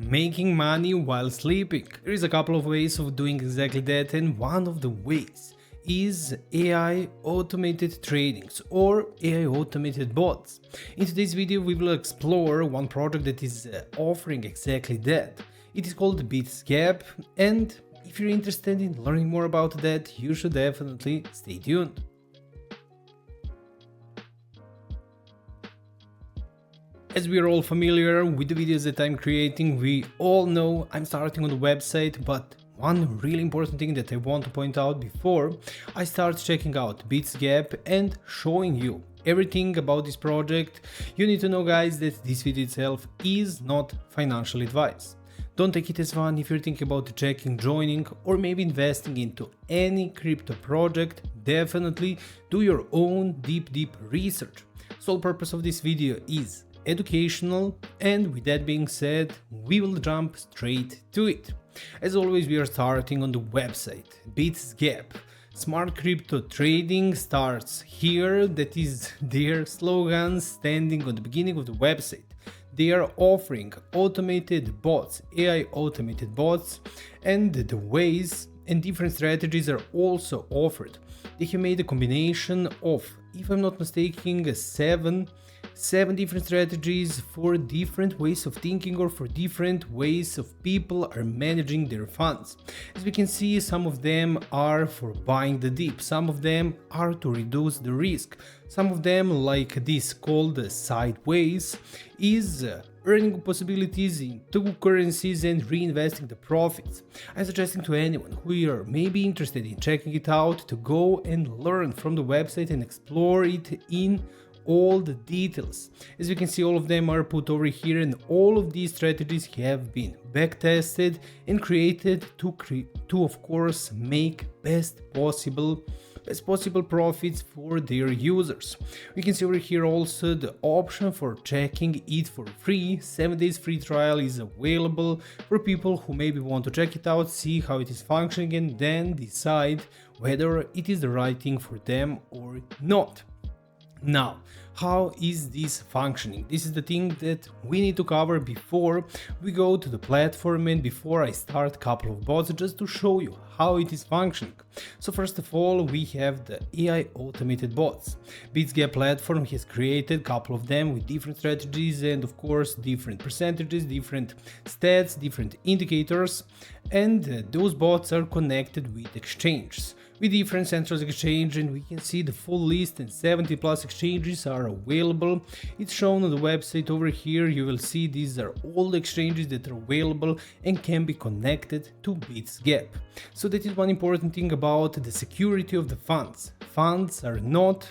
making money while sleeping. There is a couple of ways of doing exactly that, and one of the ways is AI automated tradings or AI automated bots. In today's video we will explore one project that is offering exactly that. It is called Bitsgap, and if you're interested in learning more about that, you should definitely stay tuned. As we are all familiar with the videos that I'm creating, we all know I'm starting on the website, but one really important thing that I want to point out before I start checking out Bitsgap and showing you everything about this project, you need to know, guys, that this video itself is not financial advice. Don't take it as one if you're thinking about checking, joining, or maybe investing into any crypto project. Definitely do your own deep research. Sole purpose of this video is educational, and with that being said, we will jump straight to it. As always, we are starting on the website Bitsgap. Smart crypto trading starts here. That is their slogan standing on the beginning of the website. They are offering automated bots, AI automated bots, and the ways and different strategies are also offered. They have made a combination of, if I'm not mistaken, seven different strategies for different ways of thinking or for different ways of people are managing their funds. As we can see, some of them are for buying the dip, some of them are to reduce the risk, some of them, like this called sideways, is earning possibilities in two currencies and reinvesting the profits. I'm suggesting to anyone who are maybe interested in checking it out to go and learn from the website and explore it in all the details. As you can see, all of them are put over here, and all of these strategies have been back tested and created to of course make best possible profits for their users. We can see over here also the option for checking it for free. 7 days free trial is available for people who maybe want to check it out, see how it is functioning, and then decide whether it is the right thing for them or not. Now, how is this functioning? This is the thing that we need to cover before we go to the platform and before I start a couple of bots, just to show you how it is functioning. So first of all, we have the AI automated bots. Bitsgap platform has created a couple of them with different strategies and of course different percentages, different stats, different indicators, and those bots are connected with exchanges, with different central exchange, and we can see the full list, and 70 plus exchanges are available. It's shown on the website over here. You will see these are all the exchanges that are available and can be connected to Bitsgap. So that is one important thing about the security of the funds. Funds are not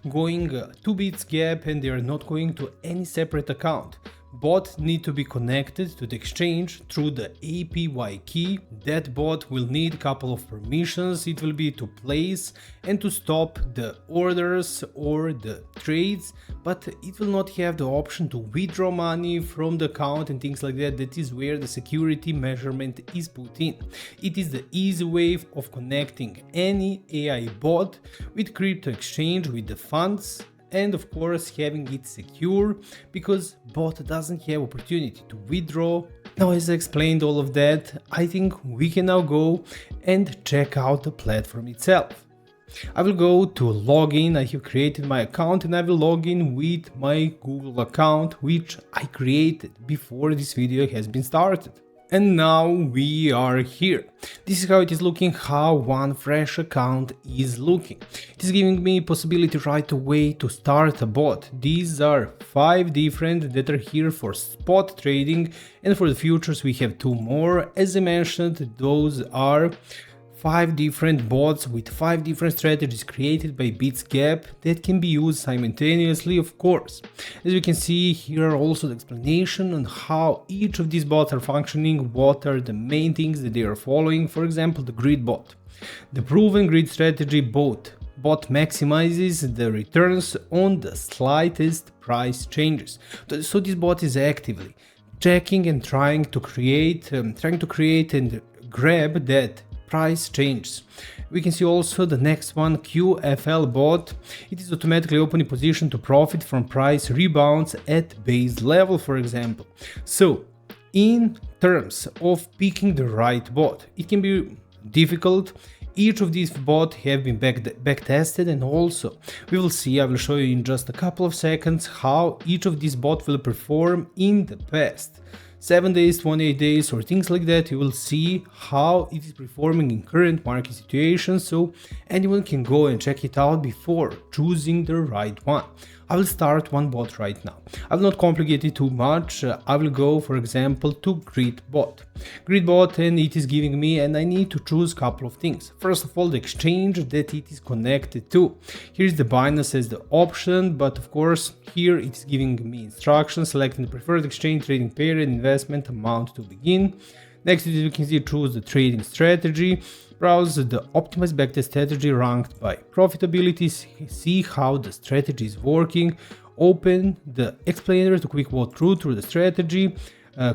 going to Bitsgap and they are not going to any separate account. Bots need to be connected to the exchange through the API key. That bot will need a couple of permissions. It will be to place and to stop the orders or the trades, but it will not have the option to withdraw money from the account and things like that. That is where the security measurement is put in. It is the easy way of connecting any AI bot with crypto exchange, with the funds, and of course having it secure, because bot doesn't have opportunity to withdraw. Now, as I explained all of that, I think we can now go and check out the platform itself. I will go to login. I have created my account and I will log in with my Google account, which I created before this video has been started. And now we are here. This is how it is looking, how one fresh account is looking. It is giving me possibility right away to start a bot. These are 5 different that are here for spot trading, and for the futures we have 2 more. As I mentioned, those are 5 different bots with 5 different strategies created by Bitsgap that can be used simultaneously, of course. As you can see, here are also the explanation on how each of these bots are functioning, what are the main things that they are following. For example, the grid bot. The proven grid strategy bot maximizes the returns on the slightest price changes. So this bot is actively checking and trying to create and grab that price changes. We can see also the next one, QFL bot. It is automatically opening position to profit from price rebounds at base level, for example. So in terms of picking the right bot. It can be difficult. Each of these bots have been back tested, and also we will see, I will show you in just a couple of seconds how each of these bots will perform in the past 7 days, 28 days or things like that. You will see how it is performing in current market situations, so anyone can go and check it out before choosing the right one. I will start one bot right now. I will not complicate it too much. I will go, for example, to Gridbot, and it is giving me, and I need to choose a couple of things. First of all, the exchange that it is connected to. Here's the Binance as the option, but of course here it is giving me instructions, selecting the preferred exchange, trading pair and investment amount to begin. Next to this, you can see choose the trading strategy, browse the optimized backtest strategy ranked by profitability, see how the strategy is working, open the explainer to quick walk through the strategy,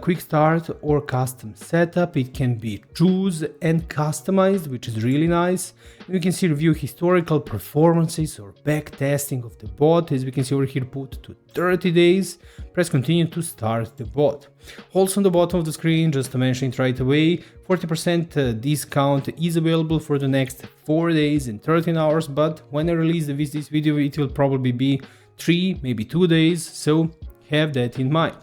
quick start or custom setup. It can be choose and customized, which is really nice. And we can see review historical performances or back testing of the bot. As we can see over here, put to 30 days. Press continue to start the bot. Also on the bottom of the screen, just to mention it right away, 40% discount is available for the next 4 days and 13 hours, but when I release this video, it will probably be 3, maybe 2 days, so have that in mind.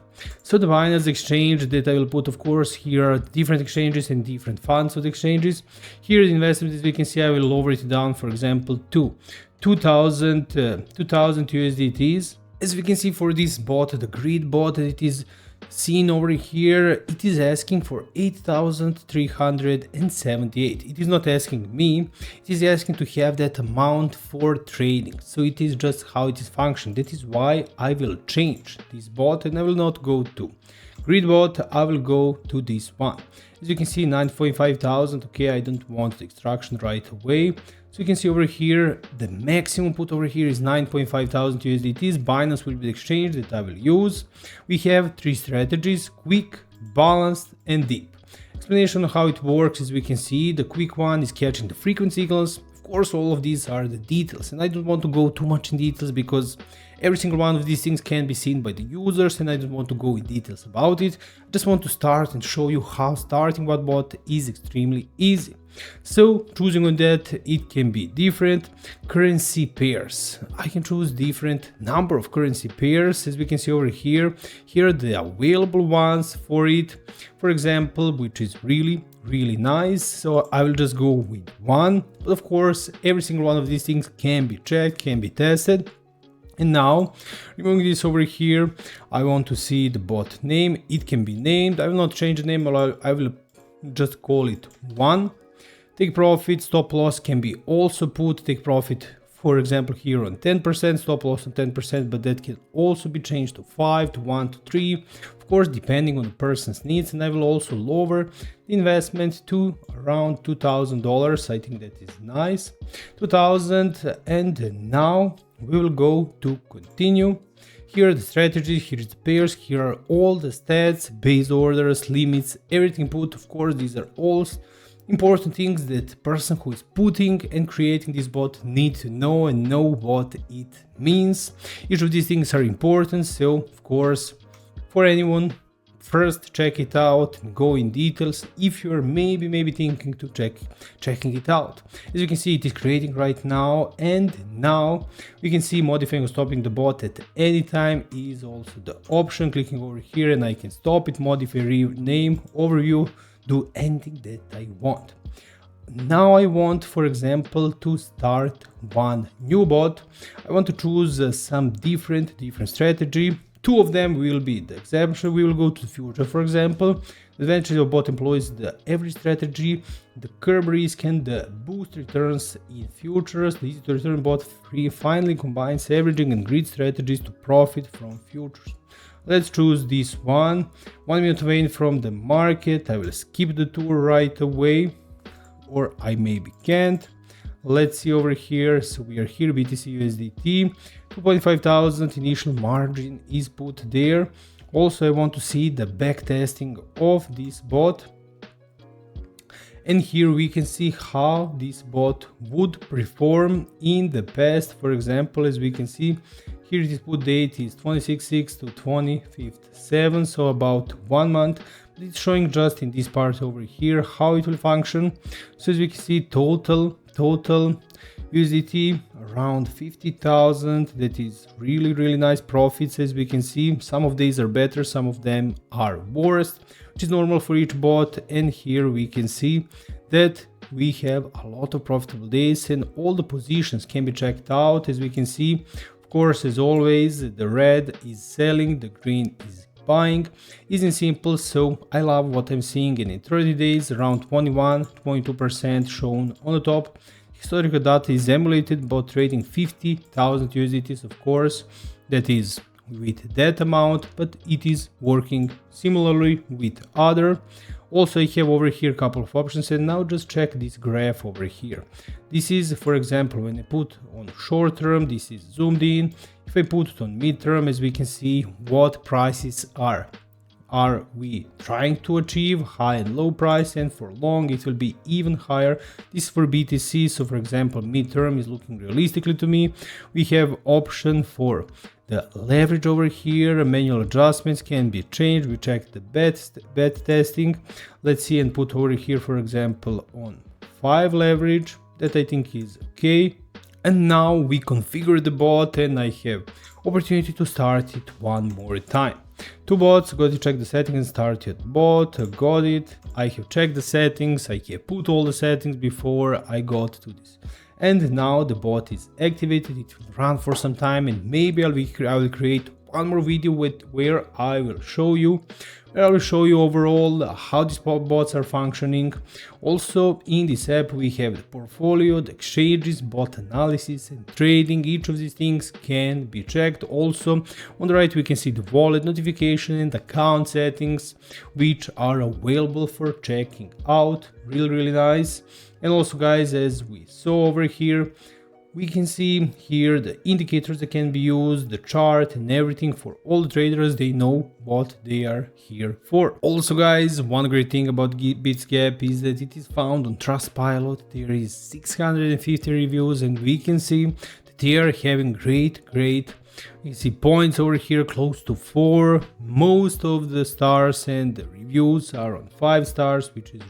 So the Binance exchange that I will put, of course, here are different exchanges and different funds of the exchanges. Here the investment, as we can see, I will lower it down, for example, to 2000 USDTs. As we can see for this bot, the grid bot that it is seen over here, it is asking for 8,378. It is not asking me, it is asking to have that amount for trading. So it is just how it is functioning. That is why I will change this bot and I will not go to grid bot, I will go to this one. As you can see, 9.5 thousand. Okay, I don't want the extraction right away. So you can see over here, the maximum put over here is 9.5 thousand USDTs. Binance will be the exchange that I will use. We have 3 strategies: quick, balanced, and deep. Explanation of how it works is we can see the quick one is catching the frequent signals. Of course, all of these are the details, and I don't want to go too much in details because every single one of these things can be seen by the users and I don't want to go in details about it. I just want to start and show you how starting what bot is extremely easy. So choosing on that, it can be different currency pairs. I can choose different number of currency pairs. As we can see over here, here are the available ones for it, for example, which is really nice. So I will just go with one, but of course every single one of these things can be checked, can be tested. And now, removing this over here, I want to see the bot name. It can be named. I will not change the name, I will just call it one. Take profit, stop loss can be also put. Take profit, for example, here on 10%, stop loss on 10%, but that can also be changed to 5, to 1, to 3, of course, depending on the person's needs. And I will also lower the investment to around $2,000. I think that is nice. 2,000, and now we will go to continue. Here are the strategies, here is the pairs, here are all the stats, base orders, limits, everything put. Of course, these are all important things that the person who is putting and creating this bot need to know and know what it means. Each of these things are important, so of course, for anyone, first check it out and go in details if you're maybe thinking to checking it out. As you can see, it is creating right now, and now we can see modifying or stopping the bot at any time is also the option. Clicking over here and I can stop it, modify, rename, overview, do anything that I want. Now I want, for example, to start one new bot. I want to choose some different strategy. 2 of them will be the exemption. We will go to the future, for example. The advantage of bot employs the average strategy, the curb risk, and the boost returns in futures. The easy to return bot finally combines averaging and grid strategies to profit from futures. Let's choose this one. 1 minute away from the market. I will skip the tour right away, or I maybe can't. Let's see over here. So we are here, BTC USDT, 2.5 thousand initial margin is put there. Also, I want to see the back testing of this bot. And here we can see how this bot would perform in the past. For example, as we can see, here this put date is 26/6 to 25/7, so about 1 month. It's showing just in this part over here how it will function. So as we can see, total USDT around 50,000. That is really nice profits. As we can see, some of these are better, some of them are worse, which is normal for each bot. And here we can see that we have a lot of profitable days and all the positions can be checked out. As we can see, of course, as always, the red is selling, the green is buying. Isn't simple, so I love what I'm seeing. And in 30 days, around 21.2% shown on the top. Historical data is emulated, bot trading 50,000 USDTs, of course. That is with that amount, but it is working similarly with other. Also, I have over here a couple of options, and now just check this graph over here. This is, for example, when I put on short term, this is zoomed in. If I put it on mid term, as we can see, what prices are we trying to achieve, high and low price, and for long it will be even higher. This is for BTC, so for example, mid term is looking realistically to me. We have option for the leverage over here, manual adjustments can be changed. We check the bet testing. Let's see and put over here, for example, on 5 leverage. That I think is okay. And now we configure the bot and I have opportunity to start it one more time. 2 bots, got to check the settings and start your bot, got it. I have checked the settings, I have put all the settings before I got to this. And now the bot is activated, it will run for some time and maybe I will create one more video where I will show you overall how these bots are functioning. Also in this app we have the portfolio, the exchanges, bot analysis and trading. Each of these things can be checked. Also on the right we can see the wallet notification and account settings, which are available for checking out. Really nice. And also guys, as we saw over here, we can see here the indicators that can be used, the chart and everything. For all the traders, they know what they are here for. Also guys, one great thing about Bitsgap is that it is found on Trustpilot. There is 650 reviews and we can see that they are having great you see points over here close to 4. Most of the stars and the reviews are on 5 stars, which is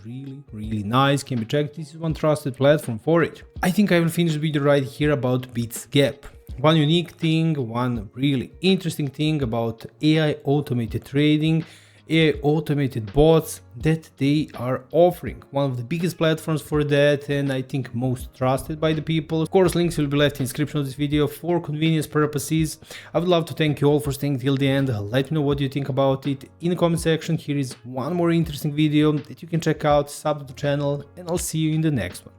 really nice. Can be checked. This is one trusted platform for it. I think I will finish the video right here about Bitsgap. One unique thing, one really interesting thing about AI automated trading, AI automated bots that they are offering. One of the biggest platforms for that, and I think most trusted by the people. Of course, links will be left in the description of this video for convenience purposes. I would love to thank you all for staying till the end. Let me know what you think about it in the comment section. Here is one more interesting video that you can check out, sub to the channel, and I'll see you in the next one.